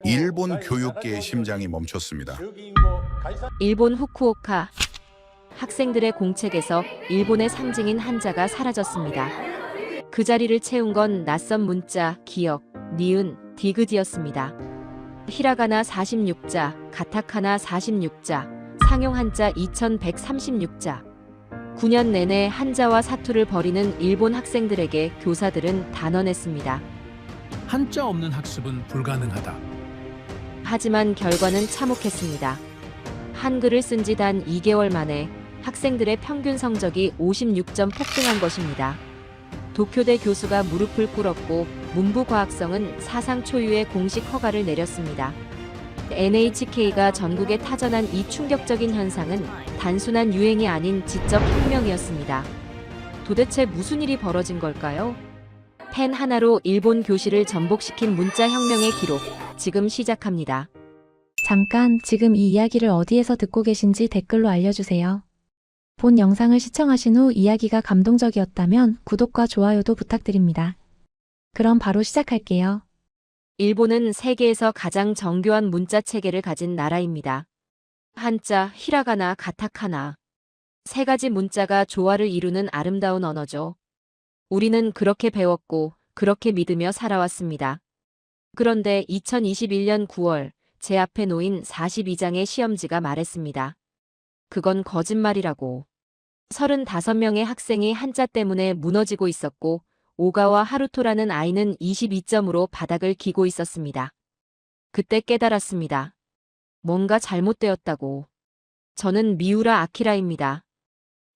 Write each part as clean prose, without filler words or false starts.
일본 교육계의 심장이 멈췄습니다. 일본 후쿠오카. 학생들의 공책에서 일본의 상징인 한자가 사라졌습니다. 그 자리를 채운 건 낯선 문자, 기역, 니은, 디귿이었습니다. 히라가나 46자, 가타카나 46자, 상용 한자 2136자. 9년 내내 한자와 사투를 벌이는 일본 학생들에게 교사들은 단언했습니다. 한자 없는 학습은 불가능하다. 하지만 결과는 참혹했습니다. 한글을 쓴 지 단 2개월 만에 학생들의 평균 성적이 56점 폭등한 것입니다. 도쿄대 교수가 무릎을 꿇었고 문부과학성은 사상 초유의 공식 허가를 내렸습니다. NHK가 전국에 타전한 이 충격적인 현상은 단순한 유행이 아닌 지적 혁명이었습니다. 도대체 무슨 일이 벌어진 걸까요? 펜 하나로 일본 교실을 전복시킨 문자 혁명의 기록, 지금 시작합니다. 잠깐, 지금 이 이야기를 어디에서 듣고 계신지 댓글로 알려주세요. 본 영상을 시청하신 후 이야기가 감동적이었다면 구독과 좋아요도 부탁드립니다. 그럼 바로 시작할게요. 일본은 세계에서 가장 정교한 문자 체계를 가진 나라입니다. 한자, 히라가나, 가타카나. 세 가지 문자가 조화를 이루는 아름다운 언어죠. 우리는 그렇게 배웠고 그렇게 믿으며 살아왔습니다. 그런데 2021년 9월 제 앞에 놓인 42장의 시험지가 말했습니다. 그건 거짓말이라고. 35명의 학생이 한자 때문에 무너지고 있었고 오가와 하루토라는 아이는 22점으로 바닥을 기고 있었습니다. 그때 깨달았습니다. 뭔가 잘못되었다고. 저는 미우라 아키라입니다.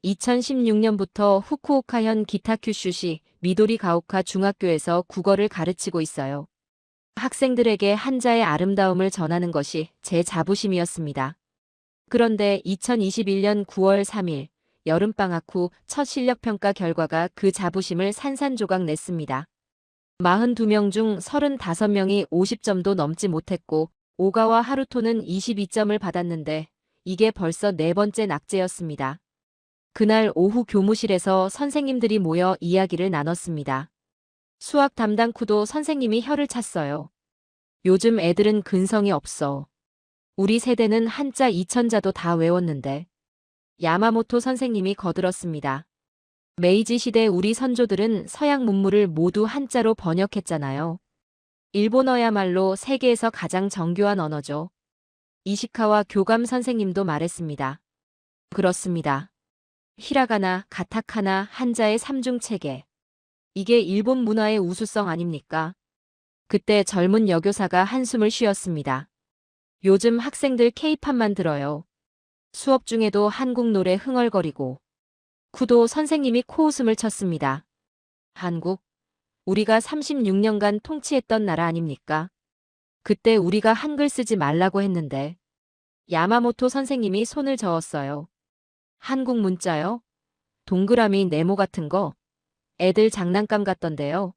2016년부터 후쿠오카현 기타큐슈시 미도리 가오카 중학교에서 국어를 가르치고 있어요. 학생들에게 한자의 아름다움을 전하는 것이 제 자부심이었습니다. 그런데 2021년 9월 3일 여름방학 후 첫 실력평가 결과가 그 자부심을 산산조각 냈습니다. 42명 중 35명이 50점도 넘지 못했고 오가와 하루토는 22점을 받았는데 이게 벌써 네 번째 낙제였습니다. 그날 오후 교무실에서 선생님들이 모여 이야기를 나눴습니다. 수학 담당 쿠도 선생님이 혀를 찼어요. 요즘 애들은 근성이 없어. 우리 세대는 한자 2000자도 다 외웠는데. 야마모토 선생님이 거들었습니다. 메이지 시대 우리 선조들은 서양 문물을 모두 한자로 번역했잖아요. 일본어야말로 세계에서 가장 정교한 언어죠. 이시카와 교감 선생님도 말했습니다. 그렇습니다. 히라가나, 가타카나, 한자의 삼중 체계. 이게 일본 문화의 우수성 아닙니까? 그때 젊은 여교사가 한숨을 쉬었습니다. 요즘 학생들 케이팝만 들어요. 수업 중에도 한국 노래 흥얼거리고. 쿠도 선생님이 코웃음을 쳤습니다. 한국? 우리가 36년간 통치했던 나라 아닙니까? 그때 우리가 한글 쓰지 말라고 했는데. 야마모토 선생님이 손을 저었어요. 한국 문자요? 동그라미 네모 같은 거? 애들 장난감 같던데요.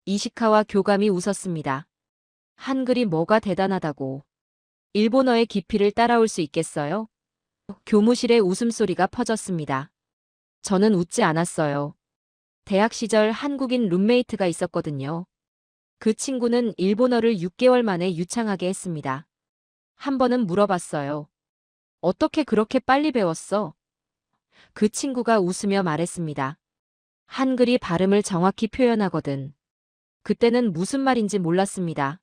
이시카와 교감이 웃었습니다. 한글이 뭐가 대단하다고. 일본어의 깊이를 따라올 수 있겠어요? 교무실에 웃음소리가 퍼졌습니다. 저는 웃지 않았어요. 대학 시절 한국인 룸메이트가 있었거든요. 그 친구는 일본어를 6개월 만에 유창하게 했습니다. 한 번은 물어봤어요. 어떻게 그렇게 빨리 배웠어? 그 친구가 웃으며 말했습니다. 한글이 발음을 정확히 표현하거든. 그때는 무슨 말인지 몰랐습니다.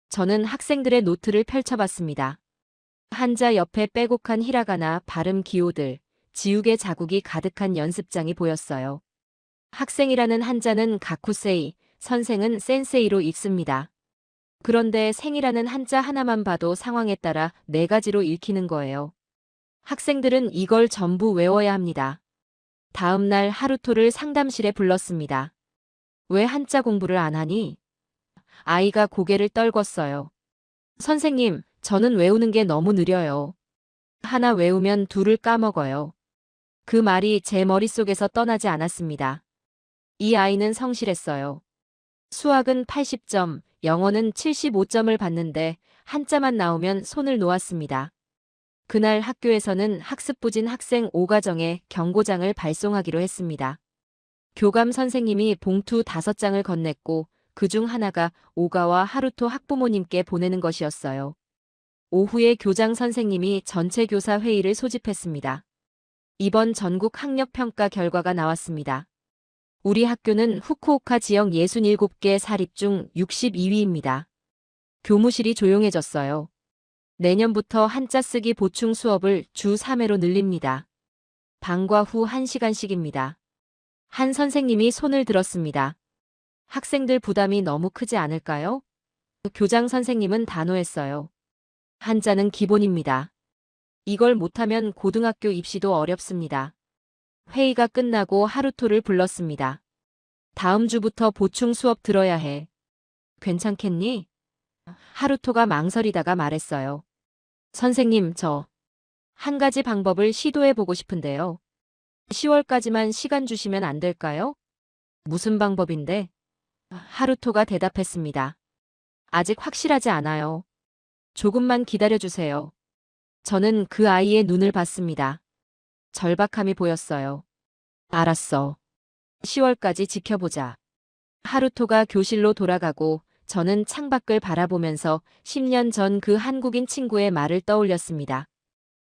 저는 학생들의 노트를 펼쳐봤습니다. 한자 옆에 빼곡한 히라가나 발음 기호들, 지우개 자국이 가득한 연습장이 보였어요. 학생이라는 한자는 가쿠세이, 선생은 센세이로 읽습니다. 그런데 생이라는 한자 하나만 봐도 상황에 따라 네 가지로 읽히는 거예요. 학생들은 이걸 전부 외워야 합니다. 다음 날 하루토를 상담실에 불렀습니다. 왜 한자 공부를 안 하니? 아이가 고개를 떨궜어요. 선생님, 저는 외우는 게 너무 느려요. 하나 외우면 둘을 까먹어요. 그 말이 제 머릿속에서 떠나지 않았습니다. 이 아이는 성실했어요. 수학은 80점, 영어는 75점을 받는데 한자만 나오면 손을 놓았습니다. 그날 학교에서는 학습부진 학생 5가정에 경고장을 발송하기로 했습니다. 교감 선생님이 봉투 5장을 건넸고 그중 하나가 오가와 하루토 학부모님께 보내는 것이었어요. 오후에 교장 선생님이 전체 교사 회의를 소집했습니다. 이번 전국 학력평가 결과가 나왔습니다. 우리 학교는 후쿠오카 지역 67개 사립 중 62위입니다. 교무실이 조용해졌어요. 내년부터 한자 쓰기 보충 수업을 주 3회로 늘립니다. 방과 후 1시간씩입니다. 한 선생님이 손을 들었습니다. 학생들 부담이 너무 크지 않을까요? 교장 선생님은 단호했어요. 한자는 기본입니다. 이걸 못하면 고등학교 입시도 어렵습니다. 회의가 끝나고 하루토를 불렀습니다. 다음 주부터 보충 수업 들어야 해. 괜찮겠니? 하루토가 망설이다가 말했어요. 선생님, 저 한 가지 방법을 시도해보고 싶은데요. 10월까지만 시간 주시면 안 될까요? 무슨 방법인데? 하루토가 대답했습니다. 아직 확실하지 않아요. 조금만 기다려주세요. 저는 그 아이의 눈을 봤습니다. 절박함이 보였어요. 알았어. 10월까지 지켜보자. 하루토가 교실로 돌아가고 저는 창밖을 바라보면서 10년 전 그 한국인 친구의 말을 떠올렸습니다.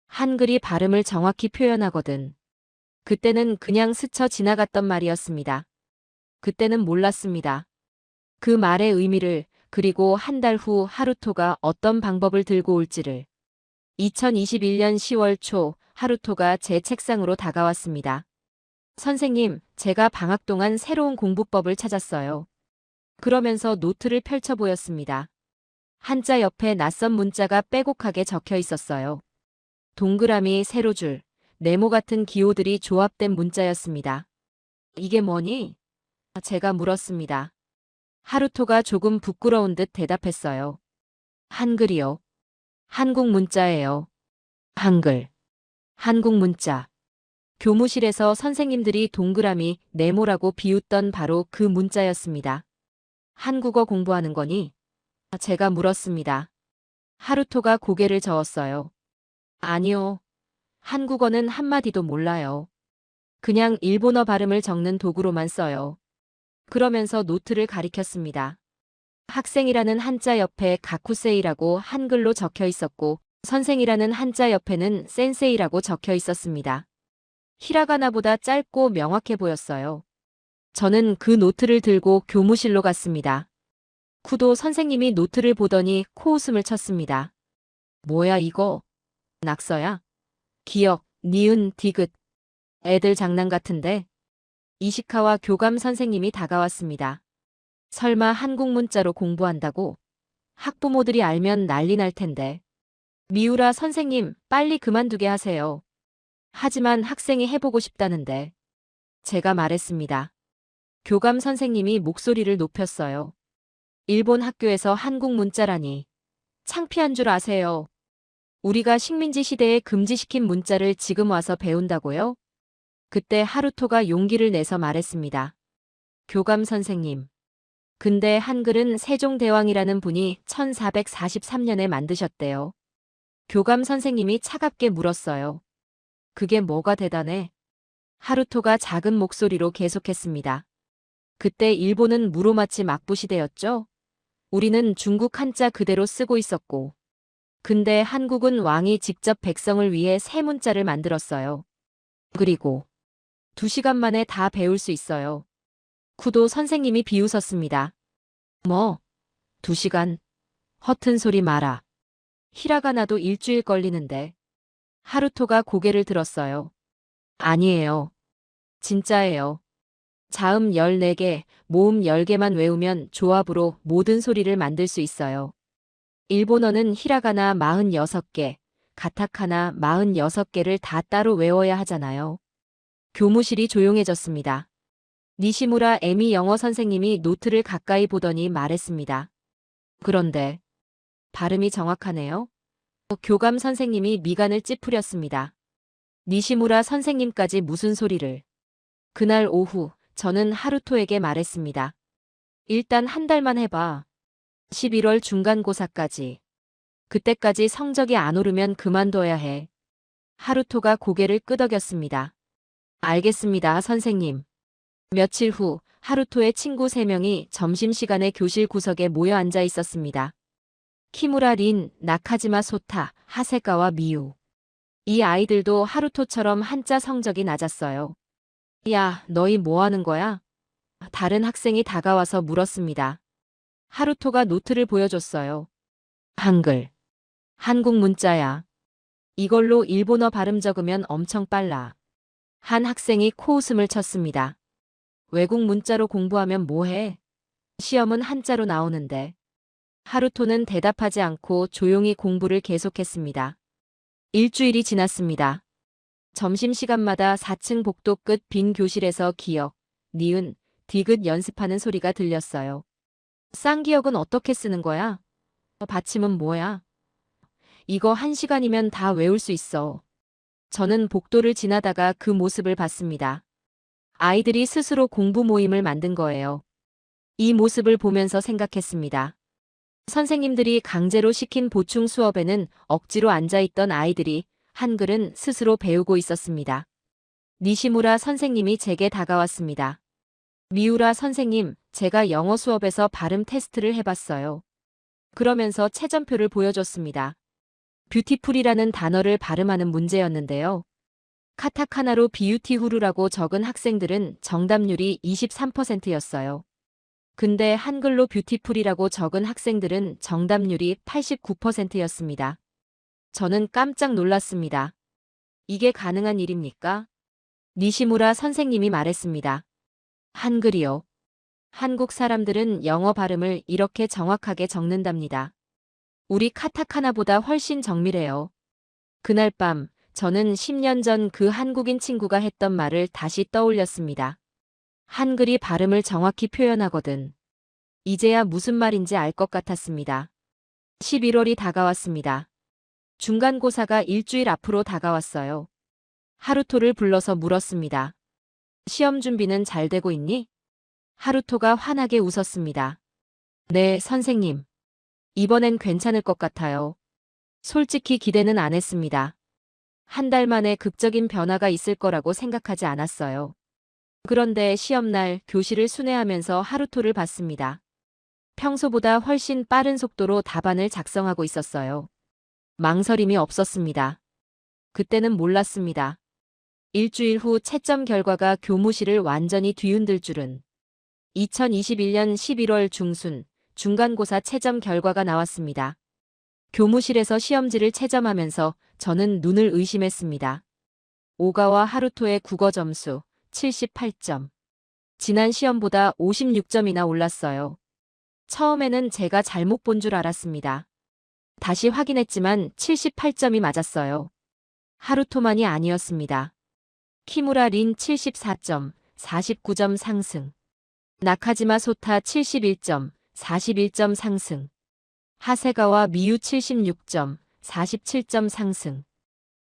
한글이 발음을 정확히 표현하거든. 그때는 그냥 스쳐 지나갔던 말이었습니다. 그때는 몰랐습니다. 그 말의 의미를, 그리고 한 달 후 하루토가 어떤 방법을 들고 올지를. 2021년 10월 초 하루토가 제 책상으로 다가왔습니다. 선생님, 제가 방학 동안 새로운 공부법을 찾았어요. 그러면서 노트를 펼쳐 보였습니다. 한자 옆에 낯선 문자가 빼곡하게 적혀 있었어요. 동그라미, 세로줄, 네모 같은 기호들이 조합된 문자였습니다. 이게 뭐니? 제가 물었습니다. 하루토가 조금 부끄러운 듯 대답했어요. 한글이요. 한국 문자예요. 한글. 한국 문자. 교무실에서 선생님들이 동그라미, 네모라고 비웃던 바로 그 문자였습니다. 한국어 공부하는 거니? 제가 물었습니다. 하루토가 고개를 저었어요. 아니요. 한국어는 한마디도 몰라요. 그냥 일본어 발음을 적는 도구로만 써요. 그러면서 노트를 가리켰습니다. 학생이라는 한자 옆에 가쿠세이라고 한글로 적혀 있었고, 선생이라는 한자 옆에는 센세이라고 적혀 있었습니다. 히라가나보다 짧고 명확해 보였어요. 저는 그 노트를 들고 교무실로 갔습니다. 쿠도 선생님이 노트를 보더니 코웃음을 쳤습니다. 뭐야 이거? 낙서야? 기역, 니은, 디귿. 애들 장난 같은데? 이시카와 교감 선생님이 다가왔습니다. 설마 한국 문자로 공부한다고? 학부모들이 알면 난리 날 텐데. 미우라 선생님, 빨리 그만두게 하세요. 하지만 학생이 해보고 싶다는데. 제가 말했습니다. 교감 선생님이 목소리를 높였어요. 일본 학교에서 한국 문자라니. 창피한 줄 아세요? 우리가 식민지 시대에 금지시킨 문자를 지금 와서 배운다고요? 그때 하루토가 용기를 내서 말했습니다. 교감 선생님. 근데 한글은 세종대왕이라는 분이 1443년에 만드셨대요. 교감 선생님이 차갑게 물었어요. 그게 뭐가 대단해? 하루토가 작은 목소리로 계속했습니다. 그때 일본은 무로마치 막부 시대였죠? 우리는 중국 한자 그대로 쓰고 있었고. 근데 한국은 왕이 직접 백성을 위해 새 문자를 만들었어요. 그리고 2시간 만에 다 배울 수 있어요. 쿠도 선생님이 비웃었습니다. 뭐? 2시간? 허튼 소리 마라. 히라가나도 일주일 걸리는데. 하루토가 고개를 들었어요. 아니에요. 진짜예요. 자음 14개, 모음 10개만 외우면 조합으로 모든 소리를 만들 수 있어요. 일본어는 히라가나 46개, 가타카나 46개를 다 따로 외워야 하잖아요. 교무실이 조용해졌습니다. 니시무라 에미 영어 선생님이 노트를 가까이 보더니 말했습니다. 그런데 발음이 정확하네요. 교감 선생님이 미간을 찌푸렸습니다. 니시무라 선생님까지 무슨 소리를. 그날 오후 저는 하루토에게 말했습니다. 일단 한 달만 해봐. 11월 중간고사까지. 그때까지 성적이 안 오르면 그만둬야 해. 하루토가 고개를 끄덕였습니다. 알겠습니다, 선생님. 며칠 후 하루토의 친구 3명이 점심시간에 교실 구석에 모여 앉아 있었습니다. 키무라 린, 나카지마 소타, 하세가와 미유. 이 아이들도 하루토처럼 한자 성적이 낮았어요. 야, 너희 뭐 하는 거야? 다른 학생이 다가와서 물었습니다. 하루토가 노트를 보여줬어요. 한글. 한국 문자야. 이걸로 일본어 발음 적으면 엄청 빨라. 한 학생이 코웃음을 쳤습니다. 외국 문자로 공부하면 뭐해? 시험은 한자로 나오는데. 하루토는 대답하지 않고 조용히 공부를 계속했습니다. 일주일이 지났습니다. 점심시간마다 4층 복도 끝 빈 교실에서 기역, 니은, 디귿 연습하는 소리가 들렸어요. 쌍기역은 어떻게 쓰는 거야? 받침은 뭐야? 이거 1시간이면 다 외울 수 있어. 저는 복도를 지나다가 그 모습을 봤습니다. 아이들이 스스로 공부 모임을 만든 거예요. 이 모습을 보면서 생각했습니다. 선생님들이 강제로 시킨 보충 수업에는 억지로 앉아있던 아이들이 한글은 스스로 배우고 있었습니다. 니시무라 선생님이 제게 다가왔습니다. 미우라 선생님, 제가 영어 수업에서 발음 테스트를 해봤어요. 그러면서 채점표를 보여줬습니다. 뷰티풀이라는 단어를 발음하는 문제였는데요. 카타카나로 비유티후루라고 적은 학생들은 정답률이 23%였어요. 근데 한글로 뷰티풀이라고 적은 학생들은 정답률이 89%였습니다. 저는 깜짝 놀랐습니다. 이게 가능한 일입니까? 니시무라 선생님이 말했습니다. 한글이요. 한국 사람들은 영어 발음을 이렇게 정확하게 적는답니다. 우리 카타카나보다 훨씬 정밀해요. 그날 밤, 저는 10년 전 그 한국인 친구가 했던 말을 다시 떠올렸습니다. 한글이 발음을 정확히 표현하거든. 이제야 무슨 말인지 알 것 같았습니다. 11월이 다가왔습니다. 중간고사가 일주일 앞으로 다가왔어요. 하루토를 불러서 물었습니다. 시험 준비는 잘 되고 있니? 하루토가 환하게 웃었습니다. 네, 선생님. 이번엔 괜찮을 것 같아요. 솔직히 기대는 안 했습니다. 한 달 만에 극적인 변화가 있을 거라고 생각하지 않았어요. 그런데 시험날 교실을 순회하면서 하루토를 봤습니다. 평소보다 훨씬 빠른 속도로 답안을 작성하고 있었어요. 망설임이 없었습니다. 그때는 몰랐습니다. 일주일 후 채점 결과가 교무실을 완전히 뒤흔들 줄은. 2021년 11월 중순 중간고사 채점 결과가 나왔습니다. 교무실에서 시험지를 채점하면서 저는 눈을 의심했습니다. 오가와 하루토의 국어 점수 78점. 지난 시험보다 56점이나 올랐어요. 처음에는 제가 잘못 본 줄 알았습니다. 다시 확인했지만 78점이 맞았어요. 하루토만이 아니었습니다. 키무라 린 74점, 49점 상승. 나카지마 소타 71점, 41점 상승. 하세가와 미유 76점, 47점 상승.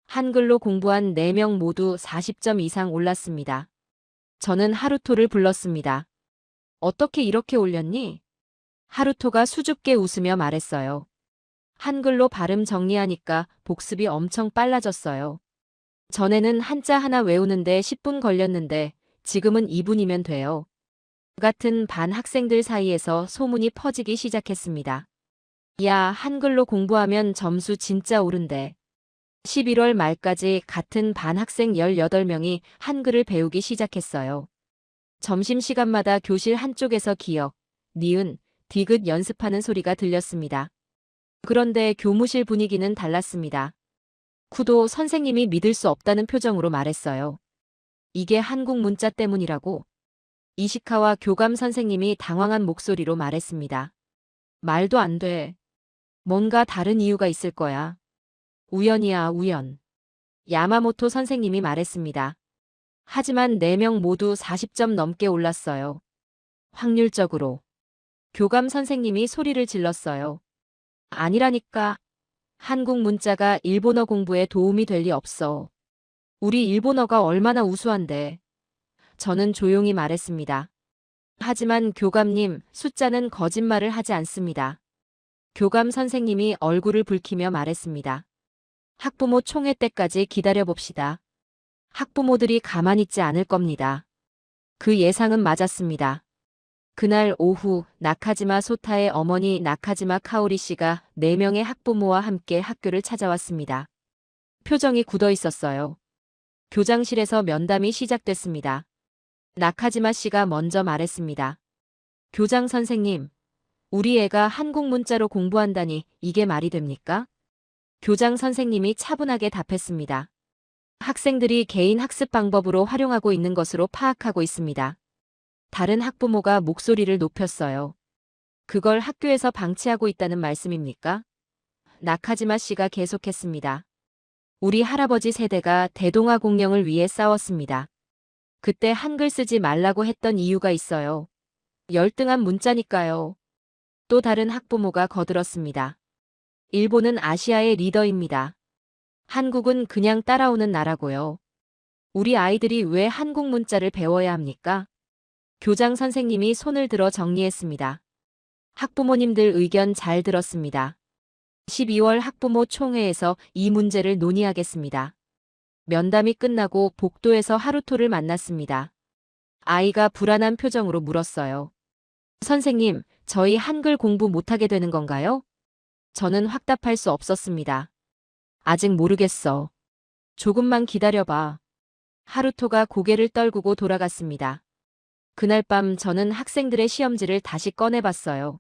한글로 공부한 4명 모두 40점 이상 올랐습니다. 저는 하루토를 불렀습니다. 어떻게 이렇게 올렸니? 하루토가 수줍게 웃으며 말했어요. 한글로 발음 정리하니까 복습이 엄청 빨라졌어요. 전에는 한자 하나 외우는데 10분 걸렸는데 지금은 2분이면 돼요. 같은 반 학생들 사이에서 소문이 퍼지기 시작했습니다. 야, 한글로 공부하면 점수 진짜 오른대. 11월 말까지 같은 반 학생 18명이 한글을 배우기 시작했어요. 점심시간마다 교실 한쪽에서 기역, 니은, 디귿 연습하는 소리가 들렸습니다. 그런데 교무실 분위기는 달랐습니다. 쿠도 선생님이 믿을 수 없다는 표정으로 말했어요. 이게 한국 문자 때문이라고. 이시카와 교감 선생님이 당황한 목소리로 말했습니다. 말도 안 돼. 뭔가 다른 이유가 있을 거야. 우연이야, 우연. 야마모토 선생님이 말했습니다. 하지만 4명 모두 40점 넘게 올랐어요. 확률적으로. 교감 선생님이 소리를 질렀어요. 아니라니까. 한국 문자가 일본어 공부에 도움이 될 리 없어. 우리 일본어가 얼마나 우수한데. 저는 조용히 말했습니다. 하지만 교감님, 숫자는 거짓말을 하지 않습니다. 교감 선생님이 얼굴을 붉히며 말했습니다. 학부모 총회 때까지 기다려봅시다. 학부모들이 가만히 있지 않을 겁니다. 그 예상은 맞았습니다. 그날 오후 나카지마 소타의 어머니 나카지마 카오리 씨가 4명의 학부모와 함께 학교를 찾아왔습니다. 표정이 굳어 있었어요. 교장실에서 면담이 시작됐습니다. 나카지마 씨가 먼저 말했습니다. 교장 선생님, 우리 애가 한국 문자로 공부한다니 이게 말이 됩니까? 교장 선생님이 차분하게 답했습니다. 학생들이 개인 학습 방법으로 활용하고 있는 것으로 파악하고 있습니다. 다른 학부모가 목소리를 높였어요. 그걸 학교에서 방치하고 있다는 말씀입니까? 나카지마 씨가 계속했습니다. 우리 할아버지 세대가 대동아 공영을 위해 싸웠습니다. 그때 한글 쓰지 말라고 했던 이유가 있어요. 열등한 문자니까요. 또 다른 학부모가 거들었습니다. 일본은 아시아의 리더입니다. 한국은 그냥 따라오는 나라고요. 우리 아이들이 왜 한국 문자를 배워야 합니까? 교장 선생님이 손을 들어 정리했습니다. 학부모님들 의견 잘 들었습니다. 12월 학부모 총회에서 이 문제를 논의하겠습니다. 면담이 끝나고 복도에서 하루토를 만났습니다. 아이가 불안한 표정으로 물었어요. 선생님, 저희 한글 공부 못하게 되는 건가요? 저는 확답할 수 없었습니다. 아직 모르겠어. 조금만 기다려봐. 하루토가 고개를 떨구고 돌아갔습니다. 그날 밤 저는 학생들의 시험지를 다시 꺼내봤어요.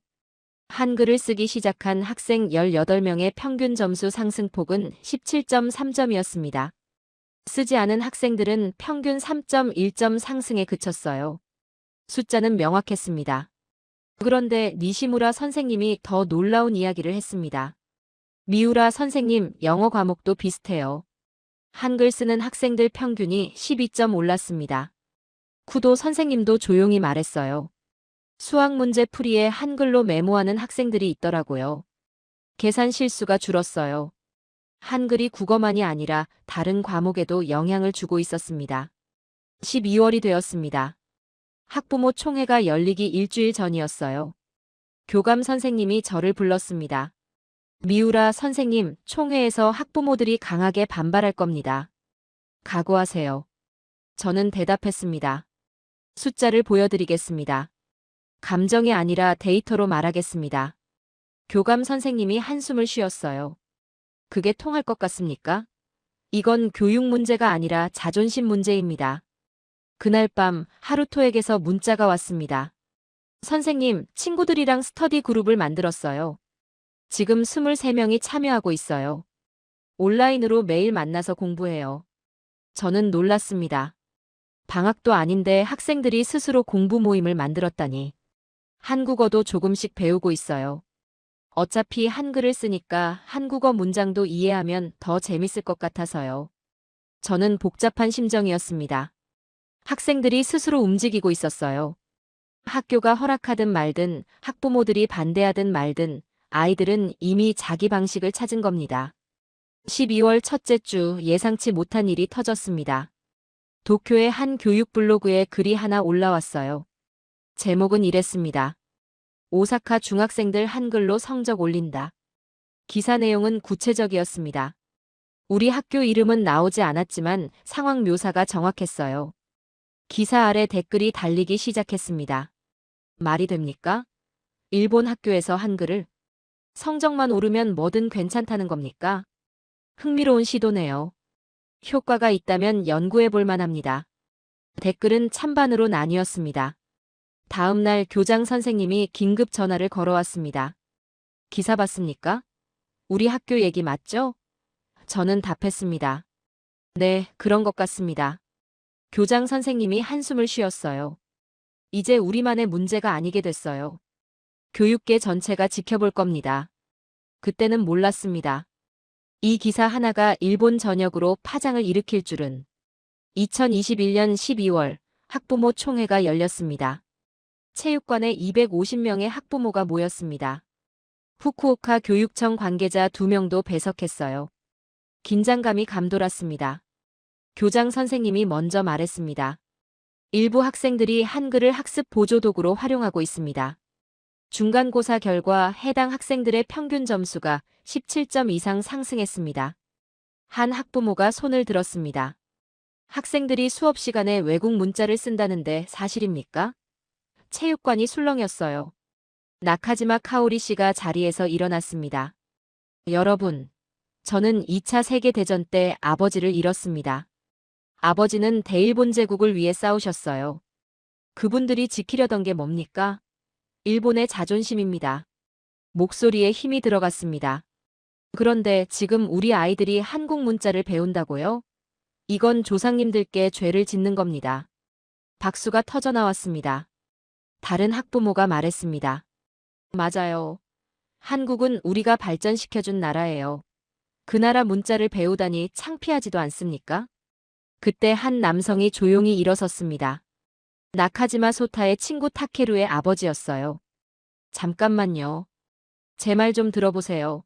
한글을 쓰기 시작한 학생 18명의 평균 점수 상승폭은 17.3점이었습니다. 쓰지 않은 학생들은 평균 3.1점 상승에 그쳤어요. 숫자는 명확했습니다. 그런데 니시무라 선생님이 더 놀라운 이야기를 했습니다. 미우라 선생님, 영어 과목도 비슷해요. 한글 쓰는 학생들 평균이 12점 올랐습니다. 쿠도 선생님도 조용히 말했어요. 수학 문제 풀이에 한글로 메모하는 학생들이 있더라고요. 계산 실수가 줄었어요. 한글이 국어만이 아니라 다른 과목에도 영향을 주고 있었습니다. 12월이 되었습니다. 학부모 총회가 열리기 일주일 전이었어요. 교감 선생님이 저를 불렀습니다. 미우라 선생님, 총회에서 학부모들이 강하게 반발할 겁니다. 각오하세요. 저는 대답했습니다. 숫자를 보여드리겠습니다. 감정이 아니라 데이터로 말하겠습니다. 교감 선생님이 한숨을 쉬었어요. 그게 통할 것 같습니까? 이건 교육 문제가 아니라 자존심 문제입니다. 그날 밤 하루토에게서 문자가 왔습니다. 선생님, 친구들이랑 스터디 그룹을 만들었어요. 지금 23명이 참여하고 있어요. 온라인으로 매일 만나서 공부해요. 저는 놀랐습니다. 방학도 아닌데 학생들이 스스로 공부 모임을 만들었다니. 한국어도 조금씩 배우고 있어요. 어차피 한글을 쓰니까 한국어 문장도 이해하면 더 재밌을 것 같아서요. 저는 복잡한 심정이었습니다. 학생들이 스스로 움직이고 있었어요. 학교가 허락하든 말든, 학부모들이 반대하든 말든, 아이들은 이미 자기 방식을 찾은 겁니다. 12월 첫째 주 예상치 못한 일이 터졌습니다. 도쿄의 한 교육 블로그에 글이 하나 올라왔어요. 제목은 이랬습니다. 오사카 중학생들 한글로 성적 올린다. 기사 내용은 구체적이었습니다. 우리 학교 이름은 나오지 않았지만 상황 묘사가 정확했어요. 기사 아래 댓글이 달리기 시작했습니다. 말이 됩니까? 일본 학교에서 한글을? 성적만 오르면 뭐든 괜찮다는 겁니까? 흥미로운 시도네요. 효과가 있다면 연구해 볼 만합니다. 댓글은 찬반으로 나뉘었습니다. 다음 날 교장 선생님이 긴급 전화를 걸어왔습니다. 기사 봤습니까? 우리 학교 얘기 맞죠? 저는 답했습니다. 네, 그런 것 같습니다. 교장 선생님이 한숨을 쉬었어요. 이제 우리만의 문제가 아니게 됐어요. 교육계 전체가 지켜볼 겁니다. 그때는 몰랐습니다. 이 기사 하나가 일본 전역으로 파장을 일으킬 줄은. 2021년 12월 학부모 총회가 열렸습니다. 체육관에 250명의 학부모가 모였습니다. 후쿠오카 교육청 관계자 2명도 배석했어요. 긴장감이 감돌았습니다. 교장 선생님이 먼저 말했습니다. 일부 학생들이 한글을 학습 보조 도구로 활용하고 있습니다. 중간고사 결과 해당 학생들의 평균 점수가 17점 이상 상승했습니다. 한 학부모가 손을 들었습니다. 학생들이 수업 시간에 외국 문자를 쓴다는데 사실입니까? 체육관이 술렁였어요. 나카지마 카오리 씨가 자리에서 일어났습니다. 여러분, 저는 2차 세계대전 때 아버지를 잃었습니다. 아버지는 대일본 제국을 위해 싸우셨어요. 그분들이 지키려던 게 뭡니까? 일본의 자존심입니다. 목소리에 힘이 들어갔습니다. 그런데 지금 우리 아이들이 한국 문자를 배운다고요? 이건 조상님들께 죄를 짓는 겁니다. 박수가 터져 나왔습니다. 다른 학부모가 말했습니다. 맞아요. 한국은 우리가 발전시켜준 나라예요. 그 나라 문자를 배우다니 창피하지도 않습니까? 그때 한 남성이 조용히 일어섰습니다. 나카지마 소타의 친구 타케루의 아버지였어요. 잠깐만요. 제 말 좀 들어보세요.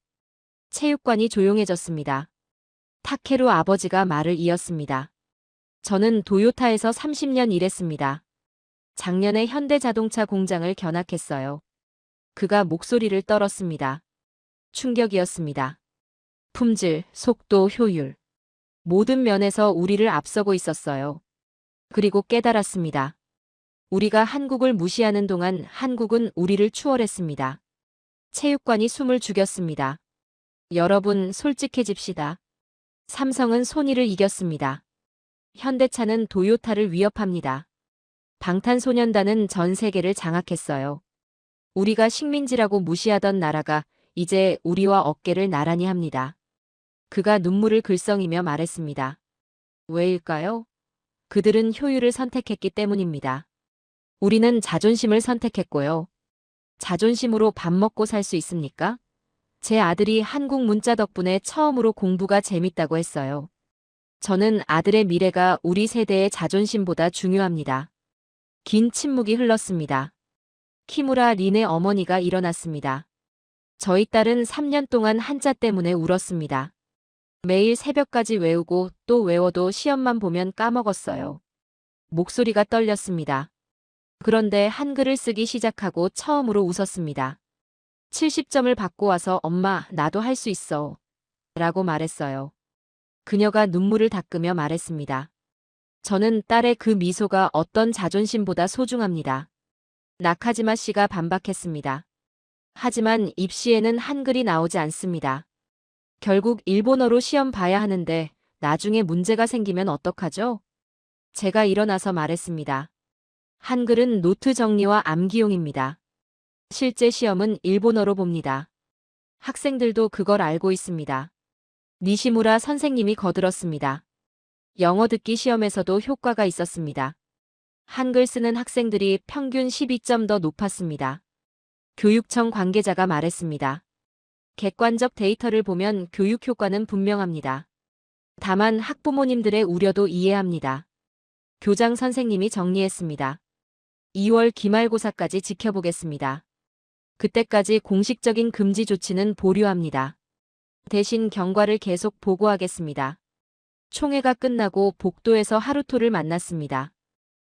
체육관이 조용해졌습니다. 타케루 아버지가 말을 이었습니다. 저는 도요타에서 30년 일했습니다. 작년에 현대자동차 공장을 견학했어요. 그가 목소리를 떨었습니다. 충격이었습니다. 품질, 속도, 효율. 모든 면에서 우리를 앞서고 있었어요. 그리고 깨달았습니다. 우리가 한국을 무시하는 동안 한국은 우리를 추월했습니다. 체육관이 숨을 죽였습니다. 여러분, 솔직해집시다. 삼성은 소니를 이겼습니다. 현대차는 도요타를 위협합니다. 방탄소년단은 전 세계를 장악했어요. 우리가 식민지라고 무시하던 나라가 이제 우리와 어깨를 나란히 합니다. 그가 눈물을 글썽이며 말했습니다. 왜일까요? 그들은 효율을 선택했기 때문입니다. 우리는 자존심을 선택했고요. 자존심으로 밥 먹고 살 수 있습니까? 제 아들이 한국 문자 덕분에 처음으로 공부가 재밌다고 했어요. 저는 아들의 미래가 우리 세대의 자존심보다 중요합니다. 긴 침묵이 흘렀습니다. 키무라 린의 어머니가 일어났습니다. 저희 딸은 3년 동안 한자 때문에 울었습니다. 매일 새벽까지 외우고 또 외워도 시험만 보면 까먹었어요. 목소리가 떨렸습니다. 그런데 한글을 쓰기 시작하고 처음으로 웃었습니다. 70점을 받고 와서 엄마, 나도 할 수 있어. 라고 말했어요. 그녀가 눈물을 닦으며 말했습니다. 저는 딸의 그 미소가 어떤 자존심보다 소중합니다. 나카지마 씨가 반박했습니다. 하지만 입시에는 한글이 나오지 않습니다. 결국 일본어로 시험 봐야 하는데 나중에 문제가 생기면 어떡하죠? 제가 일어나서 말했습니다. 한글은 노트 정리와 암기용입니다. 실제 시험은 일본어로 봅니다. 학생들도 그걸 알고 있습니다. 니시무라 선생님이 거들었습니다. 영어 듣기 시험에서도 효과가 있었습니다. 한글 쓰는 학생들이 평균 12점 더 높았습니다. 교육청 관계자가 말했습니다. 객관적 데이터를 보면 교육 효과는 분명합니다. 다만 학부모님들의 우려도 이해합니다. 교장 선생님이 정리했습니다. 2월 기말고사까지 지켜보겠습니다. 그때까지 공식적인 금지 조치는 보류합니다. 대신 경과를 계속 보고하겠습니다. 총회가 끝나고 복도에서 하루토를 만났습니다.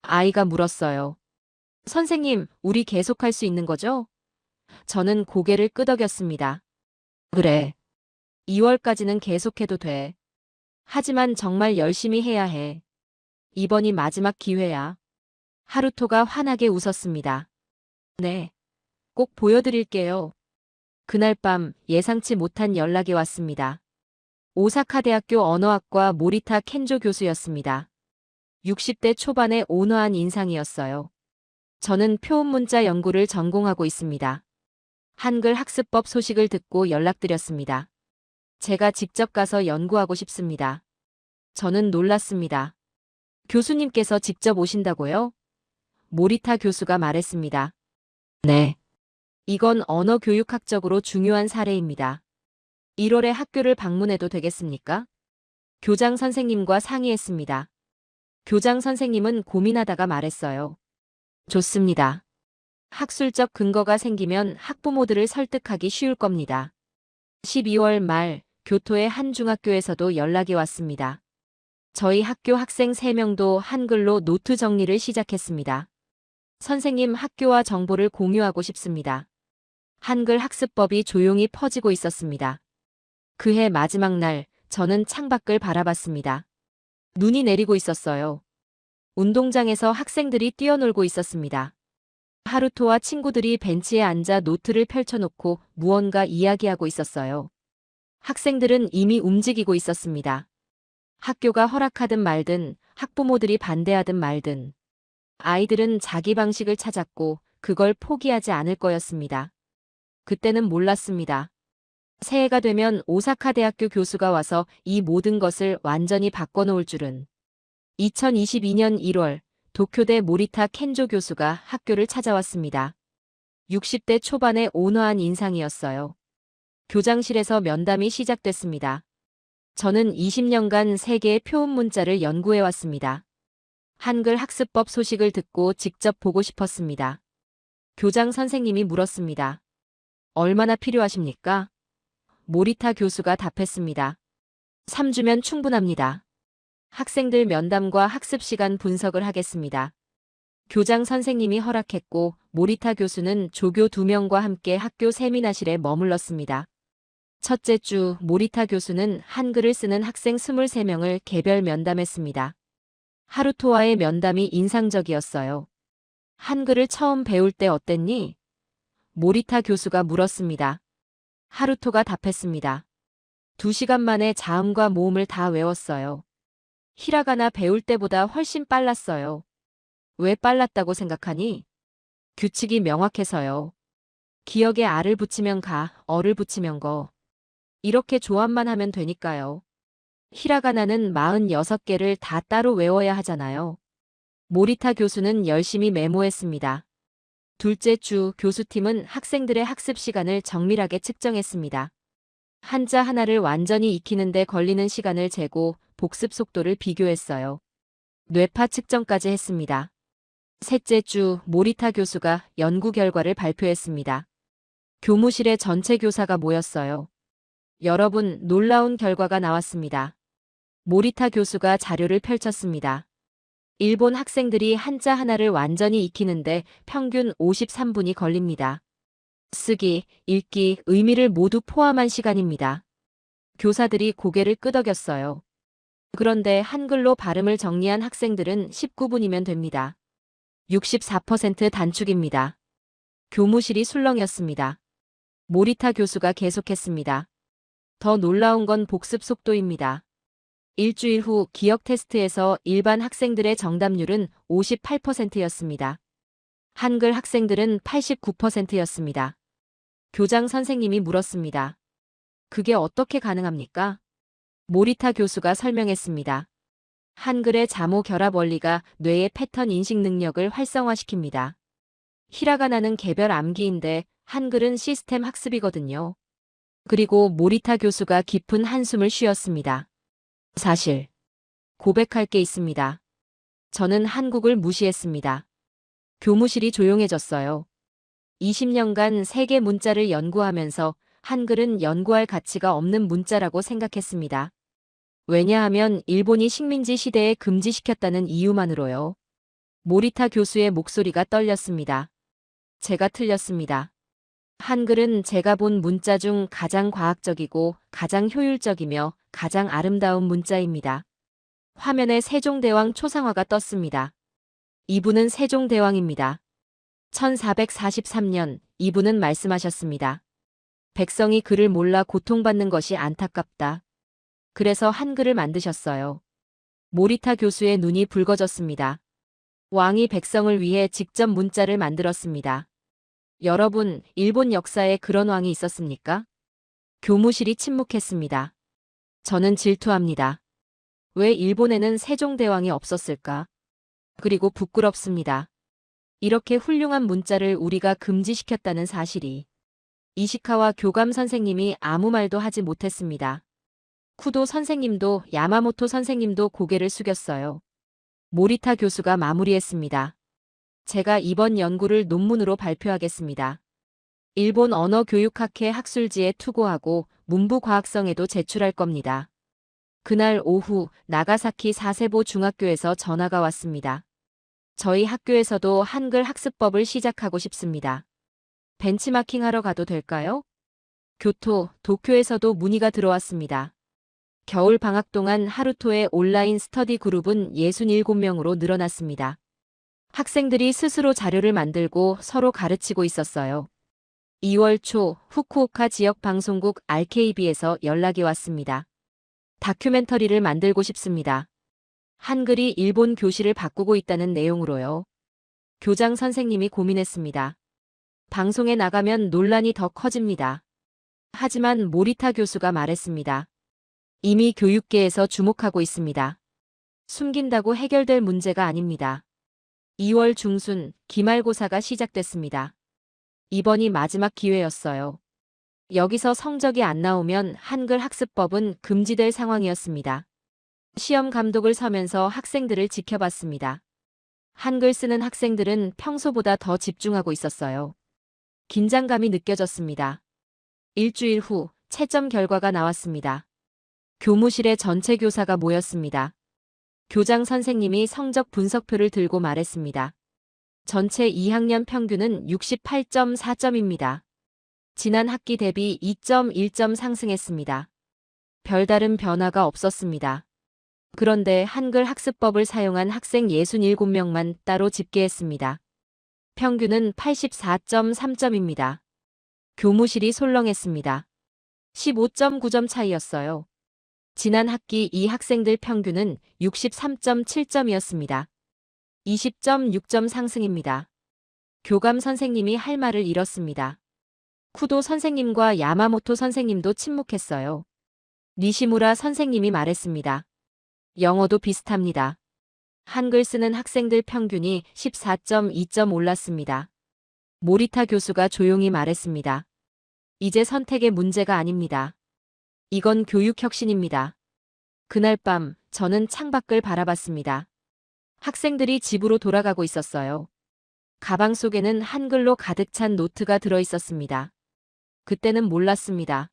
아이가 물었어요. 선생님, 우리 계속할 수 있는 거죠? 저는 고개를 끄덕였습니다. 그래. 2월까지는 계속해도 돼. 하지만 정말 열심히 해야 해. 이번이 마지막 기회야. 하루토가 환하게 웃었습니다. 네. 꼭 보여드릴게요. 그날 밤 예상치 못한 연락이 왔습니다. 오사카 대학교 언어학과 모리타 켄조 교수였습니다. 60대 초반의 온화한 인상이었어요. 저는 표음문자 연구를 전공하고 있습니다. 한글 학습법 소식을 듣고 연락드렸습니다. 제가 직접 가서 연구하고 싶습니다. 저는 놀랐습니다. 교수님께서 직접 오신다고요? 모리타 교수가 말했습니다. 네. 이건 언어교육학적으로 중요한 사례입니다. 1월에 학교를 방문해도 되겠습니까? 교장 선생님과 상의했습니다. 교장 선생님은 고민하다가 말했어요. 좋습니다. 학술적 근거가 생기면 학부모들을 설득하기 쉬울 겁니다. 12월 말 교토의 한 중학교에서도 연락이 왔습니다. 저희 학교 학생 3명도 한글로 노트 정리를 시작했습니다. 선생님, 학교와 정보를 공유하고 싶습니다. 한글 학습법이 조용히 퍼지고 있었습니다. 그해 마지막 날 저는 창밖을 바라봤습니다. 눈이 내리고 있었어요. 운동장에서 학생들이 뛰어놀고 있었습니다. 하루토와 친구들이 벤치에 앉아 노트를 펼쳐놓고 무언가 이야기하고 있었어요. 학생들은 이미 움직이고 있었습니다. 학교가 허락하든 말든, 학부모들이 반대하든 말든. 아이들은 자기 방식을 찾았고 그걸 포기하지 않을 거였습니다. 그때는 몰랐습니다. 새해가 되면 오사카 대학교 교수가 와서 이 모든 것을 완전히 바꿔놓을 줄은. 2022년 1월 도쿄대 모리타 켄조 교수가 학교를 찾아왔습니다. 60대 초반의 온화한 인상이었어요. 교장실에서 면담이 시작됐습니다. 저는 20년간 세계의 표음 문자를 연구해왔습니다. 한글 학습법 소식을 듣고 직접 보고 싶었습니다. 교장 선생님이 물었습니다. 얼마나 필요하십니까? 모리타 교수가 답했습니다. 3주면 충분합니다. 학생들 면담과 학습 시간 분석을 하겠습니다. 교장 선생님이 허락했고 모리타 교수는 조교 2명과 함께 학교 세미나실에 머물렀습니다. 첫째 주 모리타 교수는 한글을 쓰는 학생 23명을 개별 면담했습니다. 하루토와의 면담이 인상적이었어요. 한글을 처음 배울 때 어땠니? 모리타 교수가 물었습니다. 하루토가 답했습니다. 2시간 만에 자음과 모음을 다 외웠어요. 히라가나 배울 때보다 훨씬 빨랐어요. 왜 빨랐다고 생각하니? 규칙이 명확해서요. 기억에 알을 붙이면 가, 어를 붙이면 거. 이렇게 조합만 하면 되니까요. 히라가나는 46개를 다 따로 외워야 하잖아요. 모리타 교수는 열심히 메모했습니다. 둘째 주 교수팀은 학생들의 학습 시간을 정밀하게 측정했습니다. 한자 하나를 완전히 익히는데 걸리는 시간을 재고 복습 속도를 비교했어요. 뇌파 측정까지 했습니다. 셋째 주 모리타 교수가 연구 결과를 발표했습니다. 교무실에 전체 교사가 모였어요. 여러분, 놀라운 결과가 나왔습니다. 모리타 교수가 자료를 펼쳤습니다. 일본 학생들이 한자 하나를 완전히 익히는데 평균 53분이 걸립니다. 쓰기, 읽기, 의미를 모두 포함한 시간입니다. 교사들이 고개를 끄덕였어요. 그런데 한글로 발음을 정리한 학생들은 19분이면 됩니다. 64% 단축입니다. 교무실이 술렁였습니다. 모리타 교수가 계속했습니다. 더 놀라운 건 복습 속도입니다. 일주일 후 기억 테스트에서 일반 학생들의 정답률은 58%였습니다. 한글 학생들은 89%였습니다. 교장 선생님이 물었습니다. 그게 어떻게 가능합니까? 모리타 교수가 설명했습니다. 한글의 자모 결합 원리가 뇌의 패턴 인식 능력을 활성화시킵니다. 히라가나는 개별 암기인데 한글은 시스템 학습이거든요. 그리고 모리타 교수가 깊은 한숨을 쉬었습니다. 사실, 고백할 게 있습니다. 저는 한국을 무시했습니다. 교무실이 조용해졌어요. 20년간 세계 문자를 연구하면서 한글은 연구할 가치가 없는 문자라고 생각했습니다. 왜냐하면 일본이 식민지 시대에 금지시켰다는 이유만으로요. 모리타 교수의 목소리가 떨렸습니다. 제가 틀렸습니다. 한글은 제가 본 문자 중 가장 과학적이고 가장 효율적이며 가장 아름다운 문자입니다. 화면에 세종대왕 초상화가 떴습니다. 이분은 세종대왕입니다. 1443년 이분은 말씀하셨습니다. 백성이 글을 몰라 고통받는 것이 안타깝다. 그래서 한글을 만드셨어요. 모리타 교수의 눈이 붉어졌습니다. 왕이 백성을 위해 직접 문자를 만들었습니다. 여러분, 일본 역사에 그런 왕이 있었습니까? 교무실이 침묵했습니다. 저는 질투합니다. 왜 일본에는 세종대왕이 없었을까? 그리고 부끄럽습니다. 이렇게 훌륭한 문자를 우리가 금지시켰다는 사실이. 이시카와 교감 선생님이 아무 말도 하지 못했습니다. 쿠도 선생님도 야마모토 선생님도 고개를 숙였어요. 모리타 교수가 마무리했습니다. 제가 이번 연구를 논문으로 발표하겠습니다. 일본 언어교육학회 학술지에 투고하고 문부과학성에도 제출할 겁니다. 그날 오후 나가사키 사세보 중학교에서 전화가 왔습니다. 저희 학교에서도 한글 학습법을 시작하고 싶습니다. 벤치마킹 하러 가도 될까요? 교토, 도쿄에서도 문의가 들어왔습니다. 겨울 방학 동안 하루토의 온라인 스터디 그룹은 67명으로 늘어났습니다. 학생들이 스스로 자료를 만들고 서로 가르치고 있었어요. 2월 초 후쿠오카 지역 방송국 RKB에서 연락이 왔습니다. 다큐멘터리를 만들고 싶습니다. 한글이 일본 교실을 바꾸고 있다는 내용으로요. 교장 선생님이 고민했습니다. 방송에 나가면 논란이 더 커집니다. 하지만 모리타 교수가 말했습니다. 이미 교육계에서 주목하고 있습니다. 숨긴다고 해결될 문제가 아닙니다. 2월 중순 기말고사가 시작됐습니다. 이번이 마지막 기회였어요. 여기서 성적이 안 나오면 한글 학습법은 금지될 상황이었습니다. 시험 감독을 서면서 학생들을 지켜봤습니다. 한글 쓰는 학생들은 평소보다 더 집중하고 있었어요. 긴장감이 느껴졌습니다. 일주일 후 채점 결과가 나왔습니다. 교무실에 전체 교사가 모였습니다. 교장 선생님이 성적 분석표를 들고 말했습니다. 전체 2학년 평균은 68.4점입니다. 지난 학기 대비 2.1점 상승했습니다. 별다른 변화가 없었습니다. 그런데 한글 학습법을 사용한 학생 67명만 따로 집계했습니다. 평균은 84.3점입니다. 교무실이 솔렁했습니다. 15.9점 차이였어요. 지난 학기 이 학생들 평균은 63.7점이었습니다. 20.6점 상승입니다. 교감 선생님이 할 말을 잃었습니다. 쿠도 선생님과 야마모토 선생님도 침묵했어요. 니시무라 선생님이 말했습니다. 영어도 비슷합니다. 한글 쓰는 학생들 평균이 14.2점 올랐습니다. 모리타 교수가 조용히 말했습니다. 이제 선택의 문제가 아닙니다. 이건 교육혁신입니다. 그날 밤 저는 창밖을 바라봤습니다. 학생들이 집으로 돌아가고 있었어요. 가방 속에는 한글로 가득 찬 노트가 들어있었습니다. 그때는 몰랐습니다.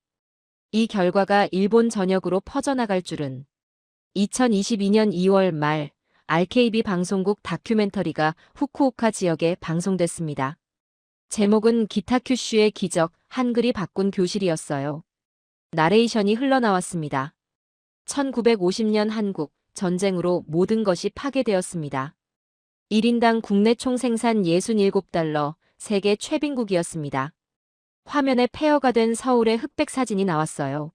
이 결과가 일본 전역으로 퍼져나갈 줄은. 2022년 2월 말 RKB 방송국 다큐멘터리가 후쿠오카 지역에 방송됐습니다. 제목은 기타 큐슈의 기적, 한글이 바꾼 교실이었어요. 나레이션이 흘러나왔습니다. 1950년 한국, 전쟁으로 모든 것이 파괴되었습니다. 1인당 국내 총생산 67달러, 세계 최빈국이었습니다. 화면에 폐허가 된 서울의 흑백 사진이 나왔어요.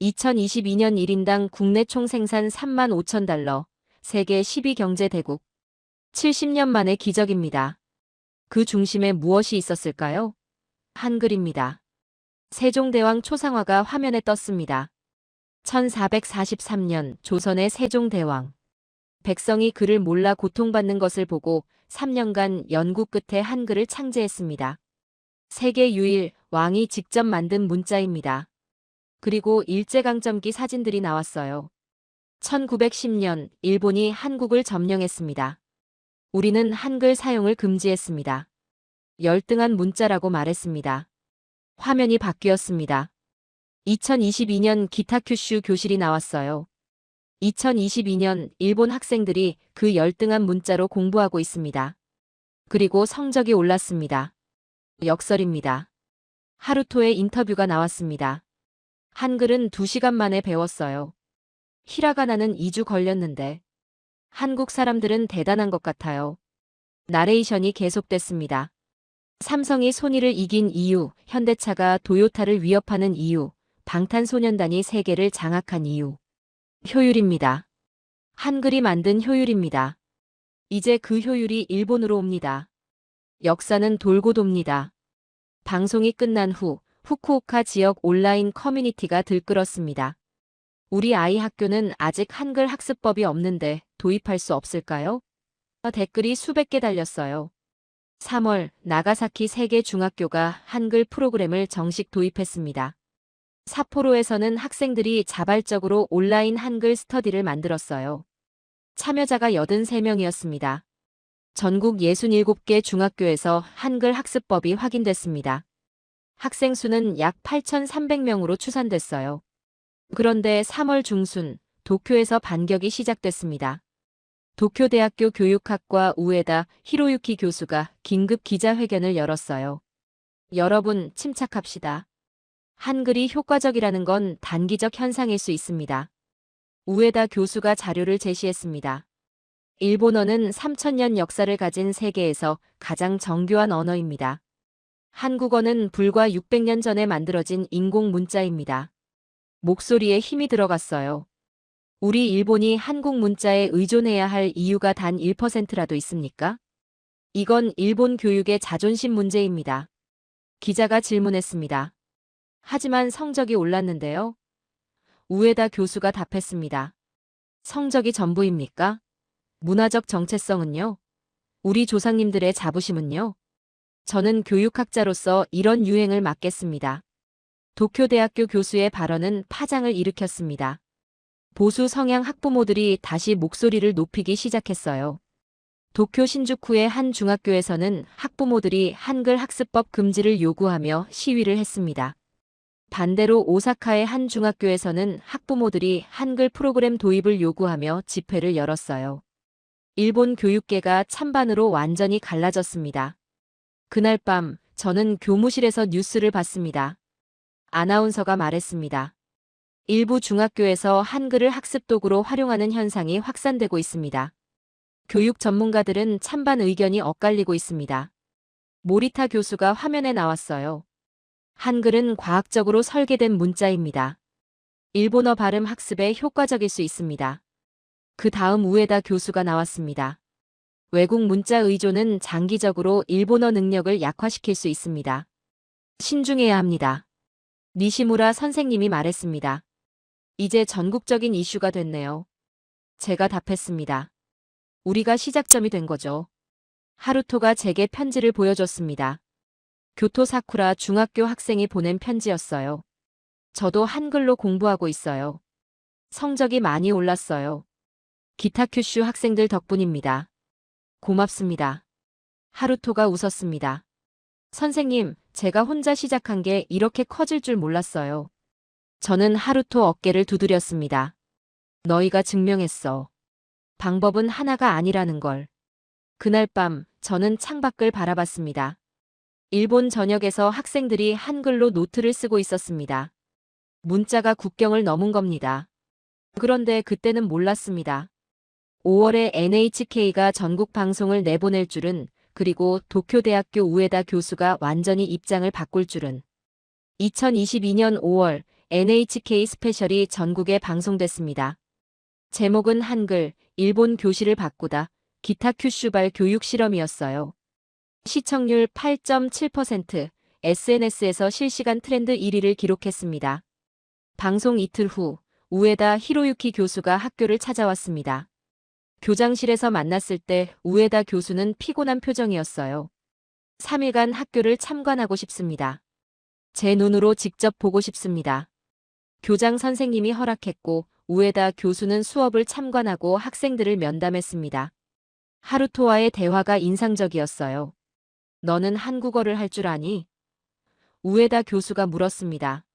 2022년 1인당 국내 총생산 3만 5천 달러, 세계 10위 경제대국. 70년 만의 기적입니다. 그 중심에 무엇이 있었을까요? 한글입니다. 세종대왕 초상화가 화면에 떴습니다. 1443년 조선의 세종대왕. 백성이 그를 몰라 고통받는 것을 보고 3년간 연구 끝에 한글을 창제했습니다. 세계 유일 왕이 직접 만든 문자입니다. 그리고 일제강점기 사진들이 나왔어요. 1910년 일본이 한국을 점령했습니다. 우리는 한글 사용을 금지했습니다. 열등한 문자라고 말했습니다. 화면이 바뀌었습니다. 2022년 기타 큐슈 교실이 나왔어요. 2022년 일본 학생들이 그 열등한 문자로 공부하고 있습니다. 그리고 성적이 올랐습니다. 역설입니다. 하루토의 인터뷰가 나왔습니다. 한글은 2시간 만에 배웠어요. 히라가나는 2주 걸렸는데. 한국 사람들은 대단한 것 같아요. 나레이션이 계속됐습니다. 삼성이 소니를 이긴 이유, 현대차가 도요타를 위협하는 이유, 방탄소년단이 세계를 장악한 이유. 효율입니다. 한글이 만든 효율입니다. 이제 그 효율이 일본으로 옵니다. 역사는 돌고 돕니다. 방송이 끝난 후 후쿠오카 지역 온라인 커뮤니티가 들끓었습니다. 우리 아이 학교는 아직 한글 학습법이 없는데 도입할 수 없을까요? 댓글이 수백 개 달렸어요. 3월 나가사키 세계 중학교가 한글 프로그램을 정식 도입했습니다. 삿포로에서는 학생들이 자발적으로 온라인 한글 스터디를 만들었어요. 참여자가 83명이었습니다. 전국 67개 중학교에서 한글 학습법이 확인됐습니다. 학생 수는 약 8,300명으로 추산됐어요. 그런데 3월 중순 도쿄에서 반격이 시작됐습니다. 도쿄대학교 교육학과 우에다 히로유키 교수가 긴급 기자회견을 열었어요. 여러분, 침착합시다. 한글이 효과적이라는 건 단기적 현상일 수 있습니다. 우에다 교수가 자료를 제시했습니다. 일본어는 3000년 역사를 가진 세계에서 가장 정교한 언어입니다. 한국어는 불과 600년 전에 만들어진 인공 문자입니다. 목소리에 힘이 들어갔어요. 우리 일본이 한국 문자에 의존해야 할 이유가 단 1%라도 있습니까? 이건 일본 교육의 자존심 문제입니다. 기자가 질문했습니다. 하지만 성적이 올랐는데요. 우에다 교수가 답했습니다. 성적이 전부입니까? 문화적 정체성은요? 우리 조상님들의 자부심은요? 저는 교육학자로서 이런 유행을 막겠습니다. 도쿄대학교 교수의 발언은 파장을 일으켰습니다. 보수 성향 학부모들이 다시 목소리를 높이기 시작했어요. 도쿄 신주쿠의 한 중학교에서는 학부모들이 한글 학습법 금지를 요구하며 시위를 했습니다. 반대로 오사카의 한 중학교에서는 학부모들이 한글 프로그램 도입을 요구하며 집회를 열었어요. 일본 교육계가 찬반으로 완전히 갈라졌습니다. 그날 밤 저는 교무실에서 뉴스를 봤습니다. 아나운서가 말했습니다. 일부 중학교에서 한글을 학습 도구로 활용하는 현상이 확산되고 있습니다. 교육 전문가들은 찬반 의견이 엇갈리고 있습니다. 모리타 교수가 화면에 나왔어요. 한글은 과학적으로 설계된 문자입니다. 일본어 발음 학습에 효과적일 수 있습니다. 그 다음 우에다 교수가 나왔습니다. 외국 문자 의존은 장기적으로 일본어 능력을 약화시킬 수 있습니다. 신중해야 합니다. 니시무라 선생님이 말했습니다. 이제 전국적인 이슈가 됐네요. 제가 답했습니다. 우리가 시작점이 된 거죠. 하루토가 제게 편지를 보여줬습니다. 교토 사쿠라 중학교 학생이 보낸 편지였어요. 저도 한글로 공부하고 있어요. 성적이 많이 올랐어요. 기타 큐슈 학생들 덕분입니다. 고맙습니다. 하루토가 웃었습니다. 선생님, 제가 혼자 시작한 게 이렇게 커질 줄 몰랐어요. 저는 하루토 어깨를 두드렸습니다. 너희가 증명했어. 방법은 하나가 아니라는 걸. 그날 밤 저는 창밖을 바라봤습니다. 일본 전역에서 학생들이 한글로 노트를 쓰고 있었습니다. 문자가 국경을 넘은 겁니다. 그런데 그때는 몰랐습니다. 5월에 NHK가 전국 방송을 내보낼 줄은, 그리고 도쿄대학교 우에다 교수가 완전히 입장을 바꿀 줄은. 2022년 5월 NHK 스페셜이 전국에 방송됐습니다. 제목은 한글, 일본 교실을 바꾸다, 기타 큐슈발 교육 실험이었어요. 시청률 8.7%, SNS에서 실시간 트렌드 1위를 기록했습니다. 방송 이틀 후, 우에다 히로유키 교수가 학교를 찾아왔습니다. 교장실에서 만났을 때 우에다 교수는 피곤한 표정이었어요. 3일간 학교를 참관하고 싶습니다. 제 눈으로 직접 보고 싶습니다. 교장 선생님이 허락했고 우에다 교수는 수업을 참관하고 학생들을 면담했습니다. 하루토와의 대화가 인상적이었어요. 너는 한국어를 할 줄 아니? 우에다 교수가 물었습니다.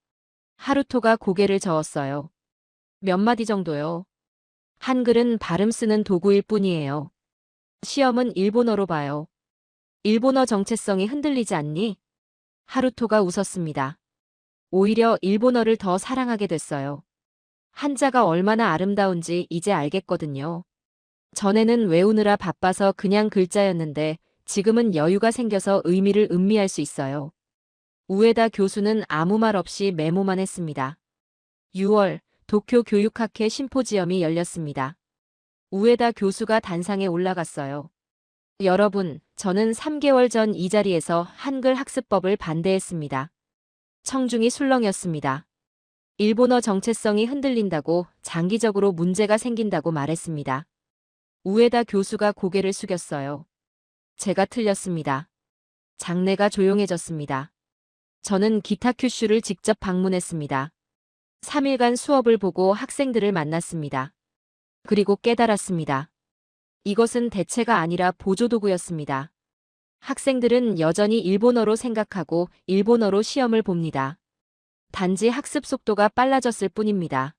하루토가 고개를 저었어요. 몇 마디 정도요. 한글은 발음 쓰는 도구일 뿐이에요. 시험은 일본어로 봐요. 일본어 정체성이 흔들리지 않니? 하루토가 웃었습니다. 오히려 일본어를 더 사랑하게 됐어요. 한자가 얼마나 아름다운지 이제 알겠거든요. 전에는 외우느라 바빠서 그냥 글자였는데 지금은 여유가 생겨서 의미를 음미할 수 있어요. 우에다 교수는 아무 말 없이 메모만 했습니다. 6월 도쿄 교육학회 심포지엄이 열렸습니다. 우에다 교수가 단상에 올라갔어요. 여러분, 저는 3개월 전 이 자리에서 한글 학습법을 반대했습니다. 청중이 술렁였습니다. 일본어 정체성이 흔들린다고, 장기적으로 문제가 생긴다고 말했습니다. 우에다 교수가 고개를 숙였어요. 제가 틀렸습니다. 장내가 조용해졌습니다. 저는 기타 큐슈를 직접 방문했습니다. 3일간 수업을 보고 학생들을 만났습니다. 그리고 깨달았습니다. 이것은 대체가 아니라 보조도구였습니다. 학생들은 여전히 일본어로 생각하고 일본어로 시험을 봅니다. 단지 학습 속도가 빨라졌을 뿐입니다.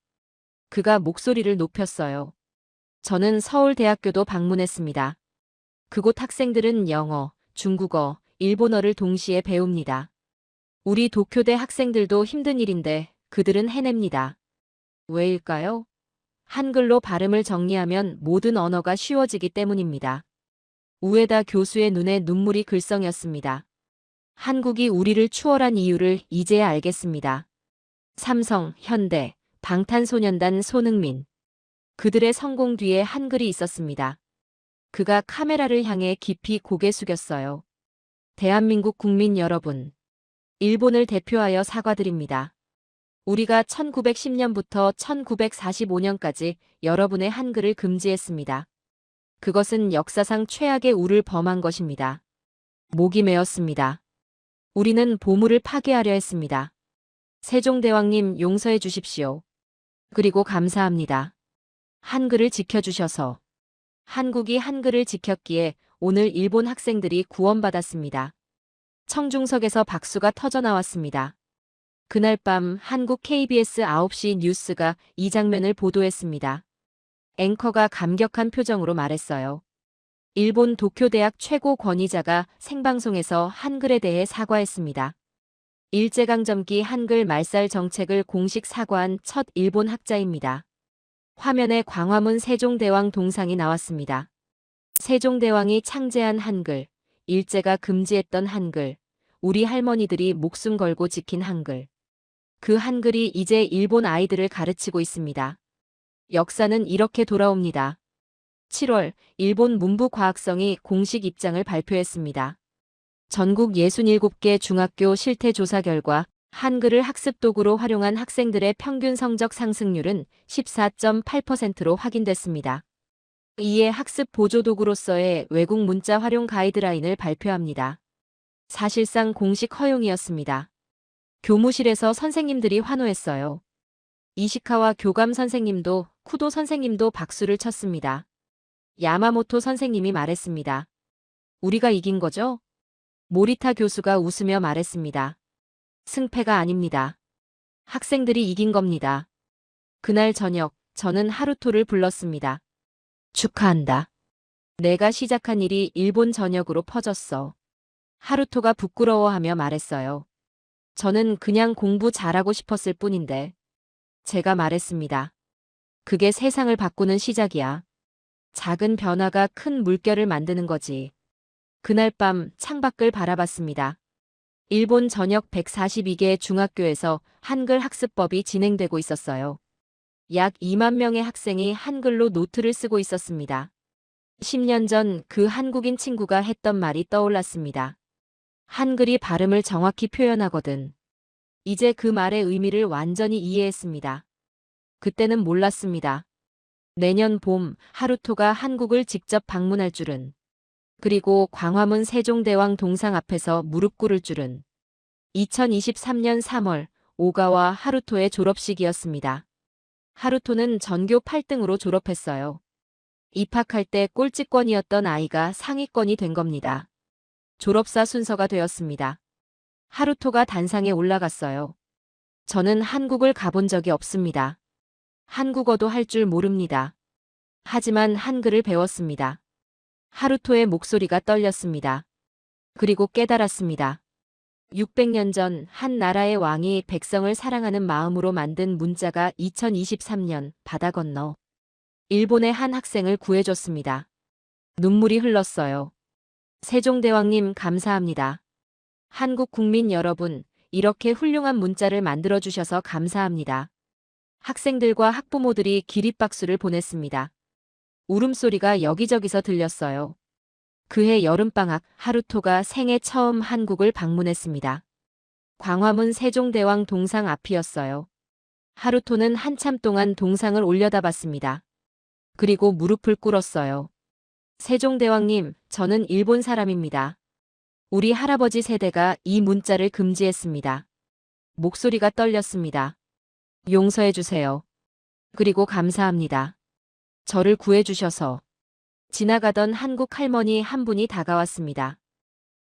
그가 목소리를 높였어요. 저는 서울대학교도 방문했습니다. 그곳 학생들은 영어, 중국어, 일본어를 동시에 배웁니다. 우리 도쿄대 학생들도 힘든 일인데 그들은 해냅니다. 왜일까요? 한글로 발음을 정리하면 모든 언어가 쉬워지기 때문입니다. 우에다 교수의 눈에 눈물이 글썽였습니다. 한국이 우리를 추월한 이유를 이제야 알겠습니다. 삼성, 현대, 방탄소년단 손흥민. 그들의 성공 뒤에 한글이 있었습니다. 그가 카메라를 향해 깊이 고개 숙였어요. 대한민국 국민 여러분. 일본을 대표하여 사과드립니다. 우리가 1910년부터 1945년까지 여러분의 한글을 금지했습니다. 그것은 역사상 최악의 우를 범한 것입니다. 목이 메었습니다. 우리는 보물을 파괴하려 했습니다. 세종대왕님 용서해 주십시오. 그리고 감사합니다. 한글을 지켜주셔서. 한국이 한글을 지켰기에 오늘 일본 학생들이 구원받았습니다. 청중석에서 박수가 터져나왔습니다. 그날 밤 한국 KBS 9시 뉴스가 이 장면을 보도했습니다. 앵커가 감격한 표정으로 말했어요. 일본 도쿄대학 최고 권위자가 생방송에서 한글에 대해 사과했습니다. 일제강점기 한글 말살 정책을 공식 사과한 첫 일본 학자입니다. 화면에 광화문 세종대왕 동상이 나왔습니다. 세종대왕이 창제한 한글, 일제가 금지했던 한글, 우리 할머니들이 목숨 걸고 지킨 한글. 그 한글이 이제 일본 아이들을 가르치고 있습니다. 역사는 이렇게 돌아옵니다. 7월, 일본 문부과학성이 공식 입장을 발표했습니다. 전국 67개 중학교 실태조사 결과 한글을 학습도구로 활용한 학생들의 평균 성적 상승률은 14.8%로 확인됐습니다. 이에 학습 보조도구로서의 외국 문자 활용 가이드라인을 발표합니다. 사실상 공식 허용이었습니다. 교무실에서 선생님들이 환호했어요. 이시카와 교감 선생님도 쿠도 선생님도 박수를 쳤습니다. 야마모토 선생님이 말했습니다. 우리가 이긴 거죠? 모리타 교수가 웃으며 말했습니다. 승패가 아닙니다. 학생들이 이긴 겁니다. 그날 저녁 저는 하루토를 불렀습니다. 축하한다. 내가 시작한 일이 일본 전역으로 퍼졌어. 하루토가 부끄러워하며 말했어요. 저는 그냥 공부 잘하고 싶었을 뿐인데. 제가 말했습니다. 그게 세상을 바꾸는 시작이야. 작은 변화가 큰 물결을 만드는 거지. 그날 밤 창밖을 바라봤습니다. 일본 전역 142개 중학교에서 한글 학습법이 진행되고 있었어요. 약 2만 명의 학생이 한글로 노트를 쓰고 있었습니다. 10년 전 그 한국인 친구가 했던 말이 떠올랐습니다. 한글이 발음을 정확히 표현하거든. 이제 그 말의 의미를 완전히 이해했습니다. 그때는 몰랐습니다. 내년 봄 하루토가 한국을 직접 방문할 줄은. 그리고 광화문 세종대왕 동상 앞에서 무릎 꿇을 줄은. 2023년 3월 오가와 하루토의 졸업식이었습니다. 하루토는 전교 8등으로 졸업했어요. 입학할 때 꼴찌권이었던 아이가 상위권이 된 겁니다. 졸업사 순서가 되었습니다. 하루토가 단상에 올라갔어요. 저는 한국을 가본 적이 없습니다. 한국어도 할 줄 모릅니다. 하지만 한글을 배웠습니다. 하루토의 목소리가 떨렸습니다. 그리고 깨달았습니다. 600년 전 한 나라의 왕이 백성을 사랑하는 마음으로 만든 문자가 2023년 바다 건너 일본의 한 학생을 구해줬습니다. 눈물이 흘렀어요. 세종대왕님 감사합니다. 한국 국민 여러분, 이렇게 훌륭한 문자를 만들어주셔서 감사합니다. 학생들과 학부모들이 기립박수를 보냈습니다. 울음소리가 여기저기서 들렸어요. 그해 여름방학 하루토가 생애 처음 한국을 방문했습니다. 광화문 세종대왕 동상 앞이었어요. 하루토는 한참 동안 동상을 올려다봤습니다. 그리고 무릎을 꿇었어요. 세종대왕님, 저는 일본 사람입니다. 우리 할아버지 세대가 이 문자를 금지했습니다. 목소리가 떨렸습니다. 용서해 주세요. 그리고 감사합니다. 저를 구해주셔서. 지나가던 한국 할머니 한 분이 다가왔습니다.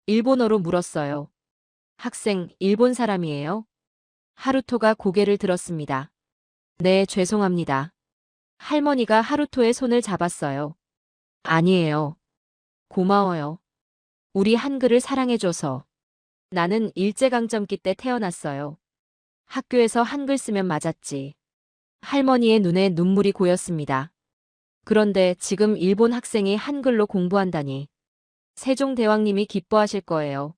일본어로 물었어요. 학생, 일본 사람이에요? 하루토가 고개를 들었습니다. 네, 죄송합니다. 할머니가 하루토의 손을 잡았어요. 아니에요. 고마워요. 우리 한글을 사랑해줘서. 나는 일제강점기 때 태어났어요. 학교에서 한글 쓰면 맞았지. 할머니의 눈에 눈물이 고였습니다. 그런데 지금 일본 학생이 한글로 공부한다니. 세종대왕님이 기뻐하실 거예요.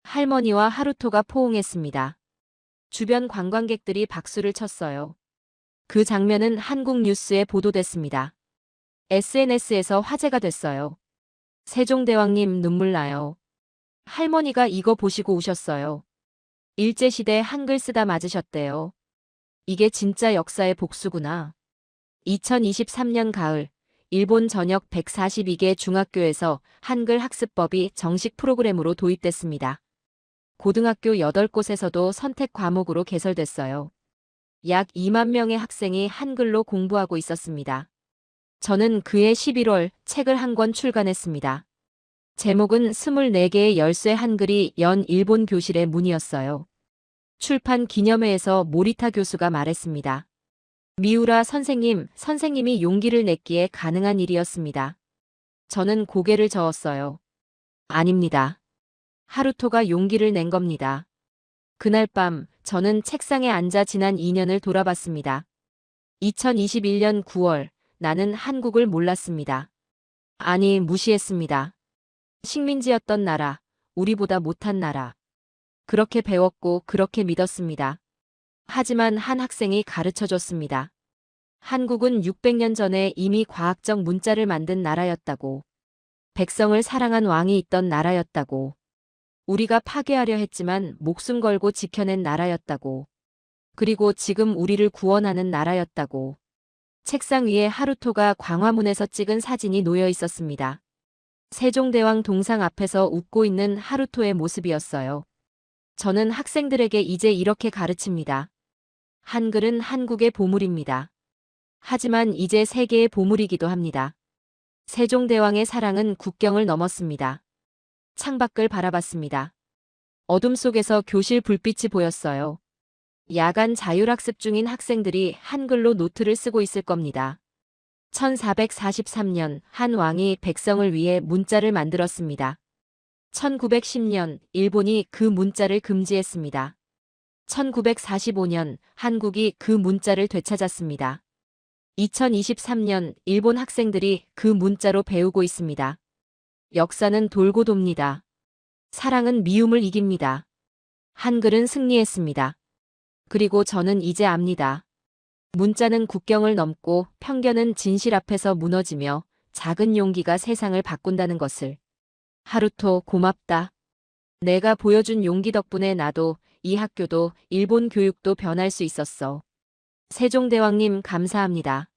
할머니와 하루토가 포옹했습니다. 주변 관광객들이 박수를 쳤어요. 그 장면은 한국 뉴스에 보도됐습니다. SNS에서 화제가 됐어요. 세종대왕님 눈물 나요. 할머니가 이거 보시고 우셨어요. 일제시대 한글 쓰다 맞으셨대요. 이게 진짜 역사의 복수구나. 2023년 가을, 일본 전역 142개 중학교에서 한글 학습법이 정식 프로그램으로 도입됐습니다. 고등학교 8곳에서도 선택 과목으로 개설됐어요. 약 2만 명의 학생이 한글로 공부하고 있었습니다. 저는 그해 11월 책을 한 권 출간했습니다. 제목은 24개의 열쇠 한글이 연 일본 교실의 문이었어요. 출판 기념회에서 모리타 교수가 말했습니다. 미우라 선생님이 용기를 냈기에 가능한 일이었습니다. 저는 고개를 저었어요. 아닙니다. 하루토가 용기를 낸 겁니다. 그날 밤 저는 책상에 앉아 지난 2년을 돌아봤습니다. 2021년 9월 나는 한국을 몰랐습니다. 아니, 무시했습니다. 식민지였던 나라, 우리보다 못한 나라. 그렇게 배웠고 그렇게 믿었습니다. 하지만 한 학생이 가르쳐줬습니다. 한국은 600년 전에 이미 과학적 문자를 만든 나라였다고. 백성을 사랑한 왕이 있던 나라였다고. 우리가 파괴하려 했지만 목숨 걸고 지켜낸 나라였다고. 그리고 지금 우리를 구원하는 나라였다고. 책상 위에 하루토가 광화문에서 찍은 사진이 놓여 있었습니다. 세종대왕 동상 앞에서 웃고 있는 하루토의 모습이었어요. 저는 학생들에게 이제 이렇게 가르칩니다. 한글은 한국의 보물입니다. 하지만 이제 세계의 보물이기도 합니다. 세종대왕의 사랑은 국경을 넘었습니다. 창밖을 바라봤습니다. 어둠 속에서 교실 불빛이 보였어요. 야간 자율학습 중인 학생들이 한글로 노트를 쓰고 있을 겁니다. 1443년 한 왕이 백성을 위해 문자를 만들었습니다. 1910년 일본이 그 문자를 금지했습니다. 1945년 한국이 그 문자를 되찾았습니다. 2023년 일본 학생들이 그 문자로 배우고 있습니다. 역사는 돌고 돕니다. 사랑은 미움을 이깁니다. 한글은 승리했습니다. 그리고 저는 이제 압니다. 문자는 국경을 넘고 편견은 진실 앞에서 무너지며 작은 용기가 세상을 바꾼다는 것을. 하루토, 고맙다. 내가 보여준 용기 덕분에 나도, 이 학교도, 일본 교육도 변할 수 있었어. 세종대왕님 감사합니다.